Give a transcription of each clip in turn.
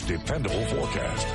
Dependable forecast.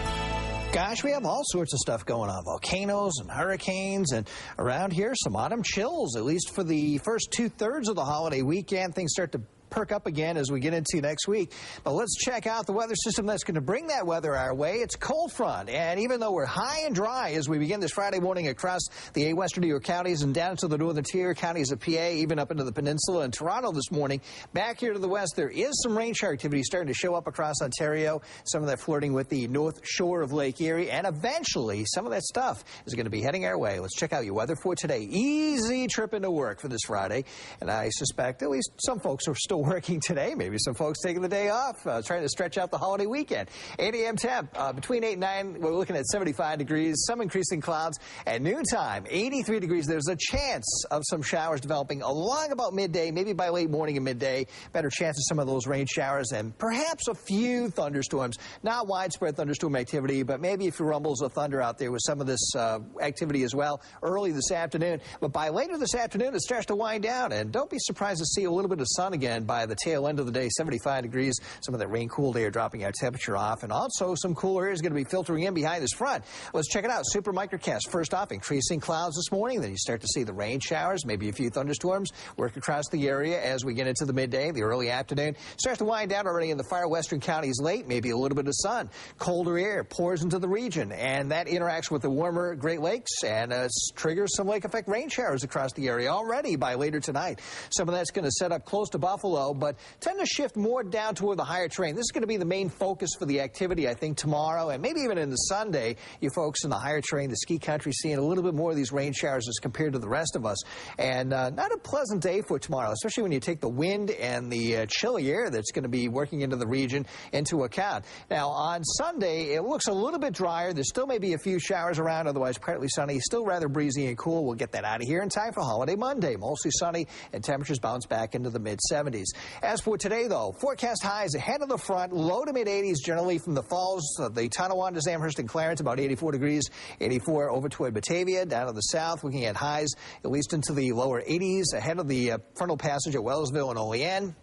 Gosh, we have all sorts of stuff going on. Volcanoes and hurricanes, and around here, some autumn chills, at least for the first two-thirds of the holiday weekend. Things start to perk up again as we get into next week. But let's check out the weather system that's going to bring that weather our way. It's cold front, and even though we're high and dry as we begin this Friday morning across the 8 western New York counties and down to the northern tier counties of PA, even up into the peninsula and Toronto this morning, back here to the west, there is some rain shower activity starting to show up across Ontario, some of that flirting with the north shore of Lake Erie, and eventually some of that stuff is going to be heading our way. Let's check out your weather for today. Easy trip into work for this Friday, and I suspect at least some folks are still working today. Maybe some folks taking the day off, trying to stretch out the holiday weekend. 8 a.m. temp, between 8 and 9, we're looking at 75 degrees, some increasing clouds. At noontime, 83 degrees. There's a chance of some showers developing along about midday, maybe by late morning and midday. Better chance of some of those rain showers and perhaps a few thunderstorms. Not widespread thunderstorm activity, but maybe a few rumbles of thunder out there with some of this activity as well early this afternoon. But by later this afternoon, it starts to wind down, and don't be surprised to see a little bit of sun again by the tail end of the day. 75 degrees, some of that rain-cooled air dropping our temperature off, and also some cooler air is going to be filtering in behind this front. Let's check it out. Super microcast. First off, increasing clouds this morning. Then you start to see the rain showers, maybe a few thunderstorms work across the area as we get into the midday, the early afternoon. Starts to wind down already in the far western counties late, maybe a little bit of sun. Colder air pours into the region, and that interacts with the warmer Great Lakes and triggers some lake effect rain showers across the area already by later tonight. Some of that's going to set up close to Buffalo, but tend to shift more down toward the higher terrain. This is going to be the main focus for the activity, I think, tomorrow, and maybe even into Sunday. You folks in the higher terrain, the ski country, seeing a little bit more of these rain showers as compared to the rest of us. And not a pleasant day for tomorrow, especially when you take the wind and the chilly air that's going to be working into the region into account. Now, on Sunday, it looks a little bit drier. There still may be a few showers around, otherwise partly sunny. Still rather breezy and cool. We'll get that out of here in time for holiday Monday. Mostly sunny, and temperatures bounce back into the mid-70s. As for today, though, forecast highs ahead of the front, low to mid-80s generally from the Falls, the Tonawanda, Amherst, and Clarence, about 84 degrees, 84 over toward Batavia. Down to the south, looking at highs at least into the lower 80s ahead of the frontal passage at Wellsville and Olean.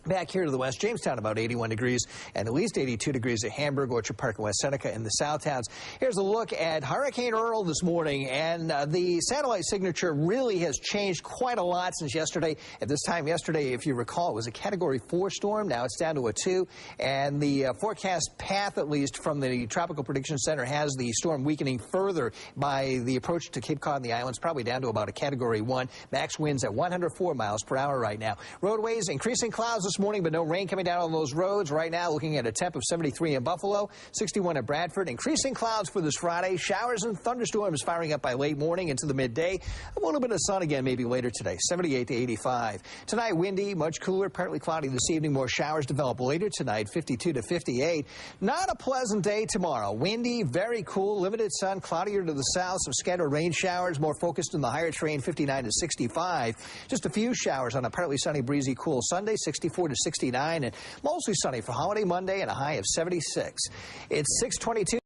Back here to the west, Jamestown about 81 degrees and at least 82 degrees at Hamburg, Orchard Park, and West Seneca in the South Towns. Here's a look at Hurricane Earl this morning, and the satellite signature really has changed quite a lot since yesterday. At this time yesterday, if you recall, it was a Category 4 storm. Now it's down to a 2, and the forecast path, at least from the Tropical Prediction Center, has the storm weakening further by the approach to Cape Cod and the islands, probably down to about a Category 1. Max winds at 104 miles per hour right now. Roadways, increasing clouds this morning, but no rain coming down on those roads. Right now, looking at a temp of 73 in Buffalo, 61 at Bradford. Increasing clouds for this Friday. Showers and thunderstorms firing up by late morning into the midday. A little bit of sun again maybe later today, 78 to 85. Tonight, windy, much cooler, partly cloudy this evening. More showers develop later tonight, 52 to 58. Not a pleasant day tomorrow. Windy, very cool, limited sun, cloudier to the south. Some scattered rain showers, more focused in the higher terrain, 59 to 65. Just a few showers on a partly sunny, breezy, cool Sunday, 64 to 69, and mostly sunny for holiday Monday and a high of 76. It's 6:22.